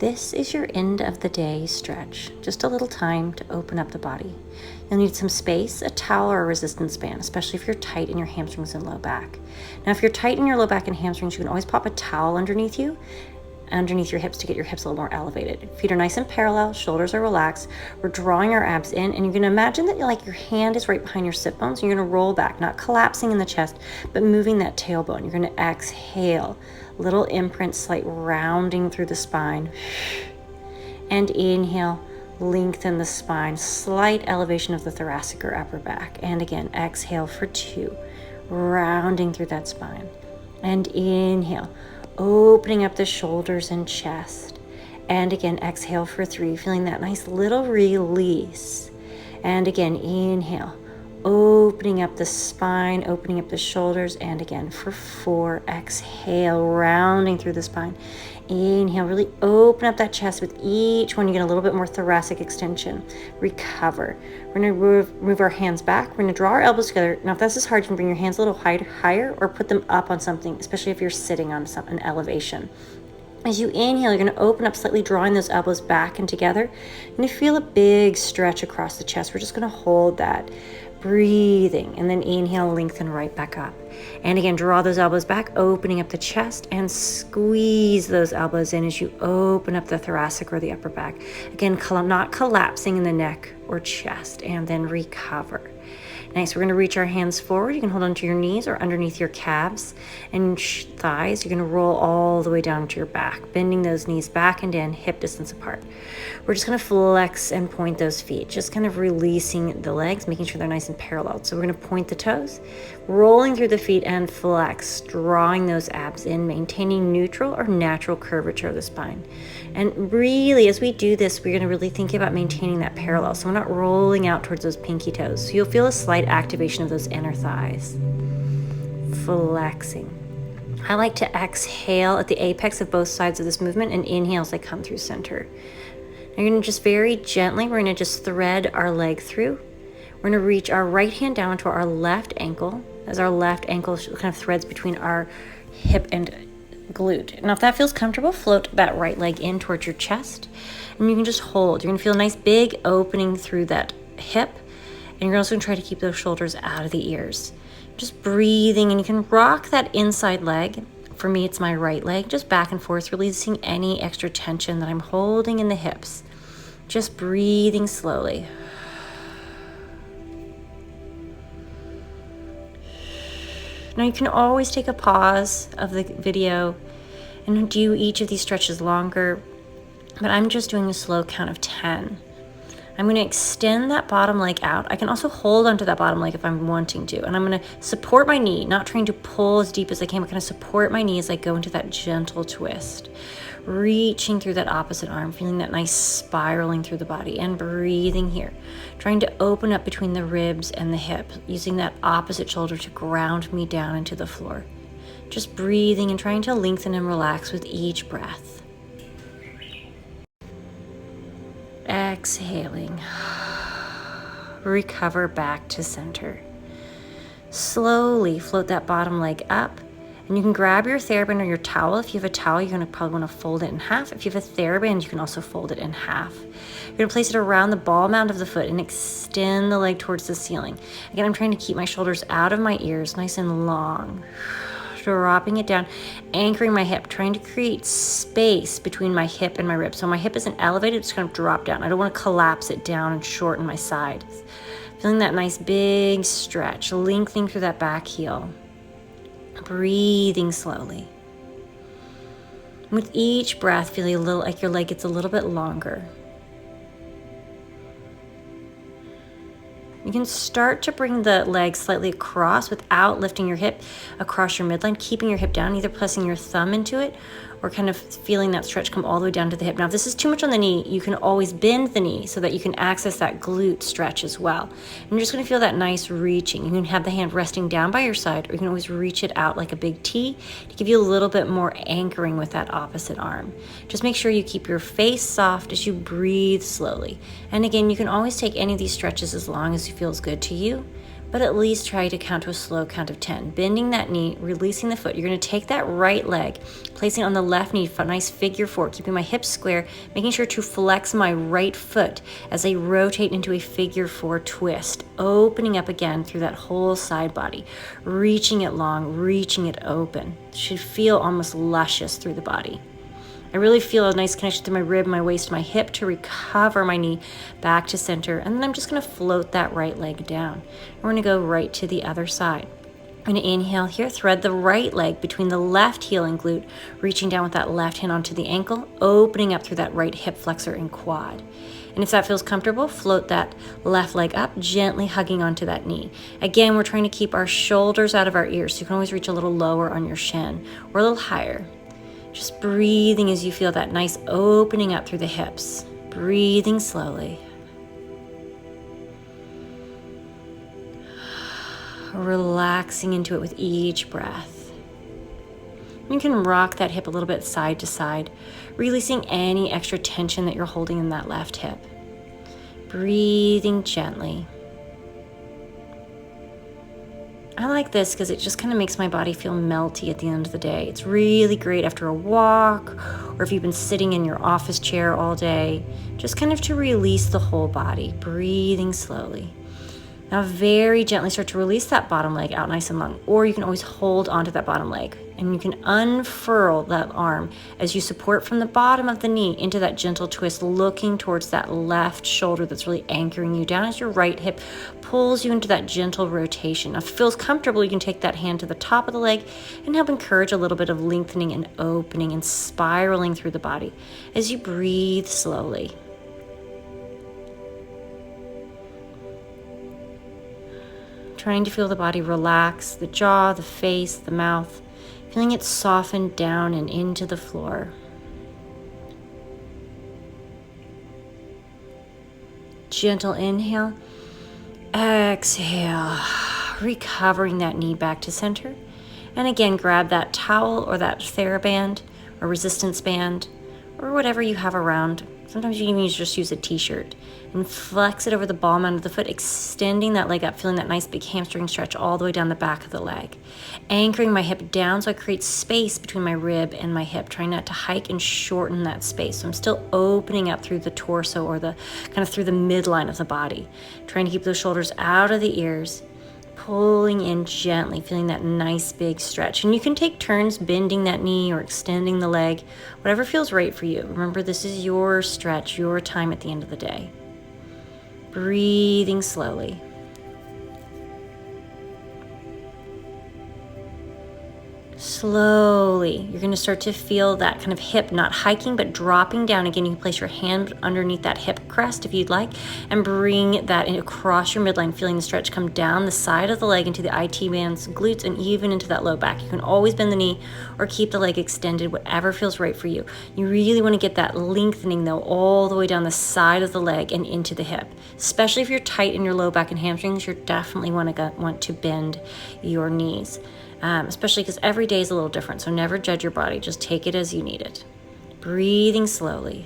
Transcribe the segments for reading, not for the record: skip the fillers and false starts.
This is your end of the day stretch, just a little time to open up the body. You'll need some space, a towel, or a resistance band, especially if you're tight in your hamstrings and low back. Now, if you're tight in your low back and hamstrings, you can always pop a towel underneath your hips to get your hips a little more elevated. Feet are nice and parallel, shoulders are relaxed. We're drawing our abs in, and you're gonna imagine that your hand is right behind your sit bones. You're gonna roll back, not collapsing in the chest, but moving that tailbone. You're gonna exhale, little imprint, slight rounding through the spine. And inhale, lengthen the spine, slight elevation of the thoracic or upper back. And again, exhale for 2, rounding through that spine. And inhale, opening up the shoulders and chest. And again, exhale for 3, feeling that nice little release. And again, inhale, opening up the spine, opening up the shoulders. And again, for 4, exhale, rounding through the spine. Inhale, really open up that chest. With each one, you get a little bit more thoracic extension. Recover. We're gonna move our hands back. We're gonna draw our elbows together. Now, if this is hard, you can bring your hands a little higher or put them up on something, especially if you're sitting on an elevation. As you inhale, you're gonna open up slightly, drawing those elbows back and together. You're gonna feel a big stretch across the chest. We're just gonna hold that. Breathing, and then inhale, lengthen right back up. And again, draw those elbows back, opening up the chest, and squeeze those elbows in as you open up the thoracic or the upper back. Again, not collapsing in the neck or chest, and then recover. Nice, we're gonna reach our hands forward. You can hold onto your knees or underneath your calves and thighs. You're gonna roll all the way down to your back, bending those knees back and in, hip distance apart. We're just gonna flex and point those feet, just kind of releasing the legs, making sure they're nice and parallel. So we're gonna point the toes, rolling through the feet and flex, drawing those abs in, maintaining neutral or natural curvature of the spine. And really, as we do this, we're gonna really think about maintaining that parallel. So we're not rolling out towards those pinky toes. So you'll feel a slight activation of those inner thighs. Flexing. I like to exhale at the apex of both sides of this movement and inhale as I come through center. Now you're gonna just very gently, we're gonna just thread our leg through. We're gonna reach our right hand down to our left ankle as our left ankle kind of threads between our hip and glute. Now if that feels comfortable, float that right leg in towards your chest, and you can just hold. You're gonna feel a nice big opening through that hip, and you're also gonna try to keep those shoulders out of the ears. Just breathing, and you can rock that inside leg. For me, it's my right leg, just back and forth, releasing any extra tension that I'm holding in the hips. Just breathing slowly. Now you can always take a pause of the video and do each of these stretches longer, but I'm just doing a slow count of 10. I'm going to extend that bottom leg out. I can also hold onto that bottom leg if I'm wanting to. And I'm going to support my knee, not trying to pull as deep as I can, but kind of support my knee as I go into that gentle twist. Reaching through that opposite arm, feeling that nice spiraling through the body, and breathing here. Trying to open up between the ribs and the hip, using that opposite shoulder to ground me down into the floor. Just breathing and trying to lengthen and relax with each breath. Exhaling. Recover back to center. Slowly float that bottom leg up, and you can grab your TheraBand or your towel. If you have a towel, you're going to probably want to fold it in half. If you have a TheraBand, you can also fold it in half. You're going to place it around the ball mound of the foot and extend the leg towards the ceiling. Again, I'm trying to keep my shoulders out of my ears, nice and long. Dropping it down, anchoring my hip, trying to create space between my hip and my rib. So my hip isn't elevated, it's kind of drop down. I don't want to collapse it down and shorten my sides. Feeling that nice big stretch, lengthening through that back heel. Breathing slowly. With each breath, feeling a little like your leg gets a little bit longer. You can start to bring the leg slightly across without lifting your hip across your midline, keeping your hip down, either pressing your thumb into it or kind of feeling that stretch come all the way down to the hip. Now, if this is too much on the knee, you can always bend the knee so that you can access that glute stretch as well. And you're just gonna feel that nice reaching. You can have the hand resting down by your side, or you can always reach it out like a big T to give you a little bit more anchoring with that opposite arm. Just make sure you keep your face soft as you breathe slowly. And again, you can always take any of these stretches as long as it feels good to you. but at least try to count to a slow count of 10. Bending that knee, releasing the foot. You're going to take that right leg, placing it on the left knee, a nice figure four, keeping my hips square, making sure to flex my right foot as I rotate into a figure four twist, opening up again through that whole side body, reaching it long, reaching it open. It should feel almost luscious through the body. I really feel a nice connection through my rib, my waist, my hip to recover my knee back to center. And then I'm just going to float that right leg down. We're going to go right to the other side. I'm going to inhale here, thread the right leg between the left heel and glute, reaching down with that left hand onto the ankle, opening up through that right hip flexor and quad. And if that feels comfortable, float that left leg up, gently hugging onto that knee. Again, we're trying to keep our shoulders out of our ears, so you can always reach a little lower on your shin or a little higher. Just breathing as you feel that nice opening up through the hips. Breathing slowly. Relaxing into it with each breath. You can rock that hip a little bit side to side, releasing any extra tension that you're holding in that left hip. Breathing gently. I like this because it just kind of makes my body feel melty at the end of the day. It's really great after a walk, or if you've been sitting in your office chair all day, just kind of to release the whole body, breathing slowly. Now very gently start to release that bottom leg out nice and long, or you can always hold onto that bottom leg and you can unfurl that arm as you support from the bottom of the knee into that gentle twist, looking towards that left shoulder that's really anchoring you down as your right hip pulls you into that gentle rotation. Now if it feels comfortable, you can take that hand to the top of the leg and help encourage a little bit of lengthening and opening and spiraling through the body as you breathe slowly. Trying to feel the body relax, the jaw, the face, the mouth, feeling it soften down and into the floor. Gentle inhale, exhale, recovering that knee back to center. And again, grab that towel or that TheraBand or resistance band or whatever you have around. Sometimes you can just use a t-shirt and flex it over the ball mound of the foot, extending that leg up, feeling that nice big hamstring stretch all the way down the back of the leg. Anchoring my hip down so I create space between my rib and my hip, trying not to hike and shorten that space. So I'm still opening up through the torso or the kind of through the midline of the body, trying to keep those shoulders out of the ears, pulling in gently, feeling that nice big stretch. And you can take turns bending that knee or extending the leg, whatever feels right for you. Remember, this is your stretch, your time at the end of the day. Breathing slowly. Slowly, you're going to start to feel that kind of hip not hiking but dropping down. Again, you can place your hand underneath that hip crest if you'd like and bring that across your midline, feeling the stretch come down the side of the leg into the IT bands, glutes, and even into that low back. You can always bend the knee or keep the leg extended, whatever feels right for you. You really want to get that lengthening though all the way down the side of the leg and into the hip. Especially if you're tight in your low back and hamstrings, you're definitely want to bend your knees. Especially because every day is a little different, so never judge your body, just take it as you need it. Breathing slowly.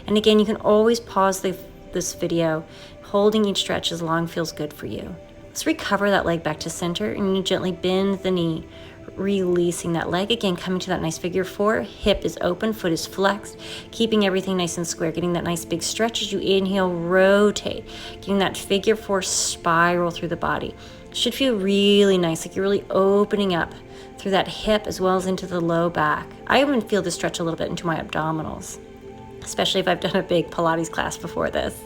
And again, you can always pause this video, holding each stretch as long feels good for you. Let's recover that leg back to center, and you gently bend the knee, releasing that leg. Again, coming to that nice figure four, hip is open, foot is flexed, keeping everything nice and square, getting that nice big stretch as you inhale, rotate, getting that figure four spiral through the body. Should feel really nice, like you're really opening up through that hip as well as into the low back. I even feel this stretch a little bit into my abdominals, especially if I've done a big Pilates class before this.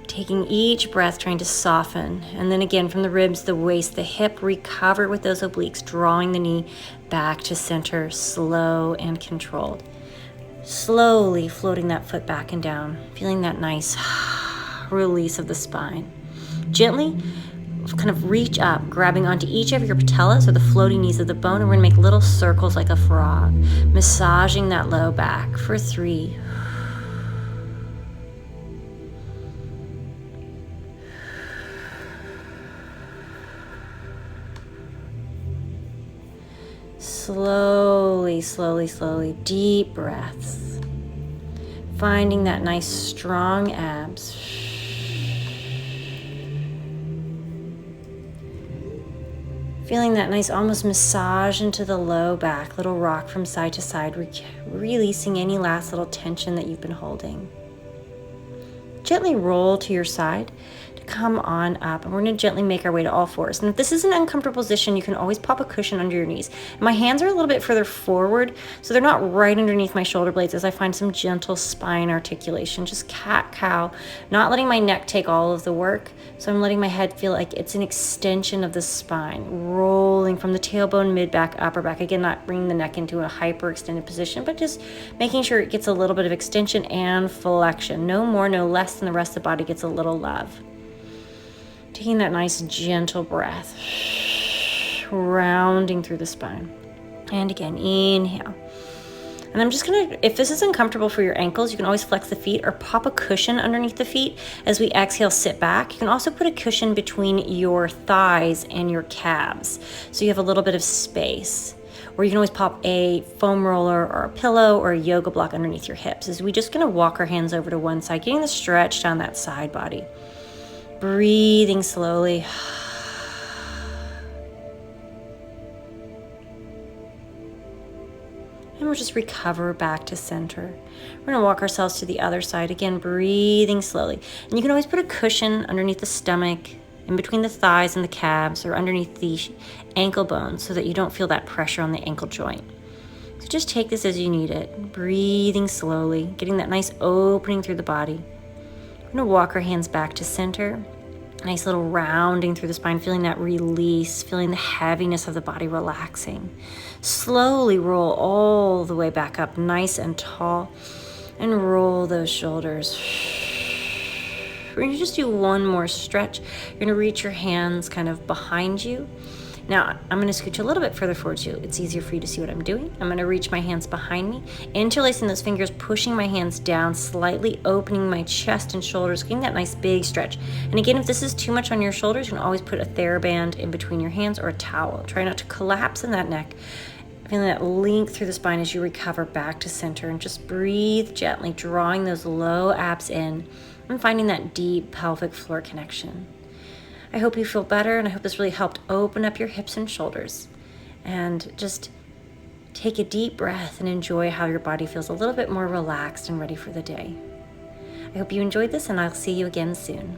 Taking each breath, trying to soften. And then again, from the ribs, the waist, the hip, recover with those obliques, drawing the knee back to center, slow and controlled. Slowly floating that foot back and down, feeling that nice release of the spine. Gently kind of reach up, grabbing onto each of your patellas or the floating knees of the bone, and we're going to make little circles like a frog, massaging that low back for 3. Slowly, slowly, slowly, deep breaths. Finding that nice strong abs. Feeling that nice almost massage into the low back, little rock from side to side, releasing any last little tension that you've been holding. Gently roll to your side to come on up, and we're going to gently make our way to all fours. And if this is an uncomfortable position, you can always pop a cushion under your knees. My hands are a little bit further forward, so they're not right underneath my shoulder blades, as I find some gentle spine articulation. Just cat-cow, not letting my neck take all of the work. So I'm letting my head feel like it's an extension of the spine, rolling from the tailbone, mid-back, upper back. Again, not bringing the neck into a hyper-extended position, but just making sure it gets a little bit of extension and flexion. No more, no less than the rest of the body gets a little love. Taking that nice, gentle breath, rounding through the spine. And again, inhale. And I'm just gonna, if this is uncomfortable for your ankles, you can always flex the feet or pop a cushion underneath the feet. As we exhale, sit back. You can also put a cushion between your thighs and your calves, so you have a little bit of space. Or you can always pop a foam roller or a pillow or a yoga block underneath your hips. As we just gonna walk our hands over to one side, getting the stretch down that side body. Breathing slowly. And we'll just recover back to center. We're gonna walk ourselves to the other side. Again, breathing slowly. And you can always put a cushion underneath the stomach, in between the thighs and the calves, or underneath the ankle bones, so that you don't feel that pressure on the ankle joint. So just take this as you need it. Breathing slowly, getting that nice opening through the body. We're gonna walk our hands back to center. Nice little rounding through the spine, feeling that release, feeling the heaviness of the body relaxing. Slowly roll all the way back up, nice and tall, and roll those shoulders. We're gonna just do one more stretch. You're gonna reach your hands kind of behind you. Now, I'm gonna scooch a little bit further forward to you. It's easier for you to see what I'm doing. I'm gonna reach my hands behind me, interlacing those fingers, pushing my hands down, slightly opening my chest and shoulders, getting that nice big stretch. And again, if this is too much on your shoulders, you can always put a TheraBand in between your hands or a towel. Try not to collapse in that neck. Feeling that length through the spine as you recover back to center, and just breathe gently, drawing those low abs in and finding that deep pelvic floor connection. I hope you feel better, and I hope this really helped open up your hips and shoulders. And just take a deep breath and enjoy how your body feels a little bit more relaxed and ready for the day. I hope you enjoyed this, and I'll see you again soon.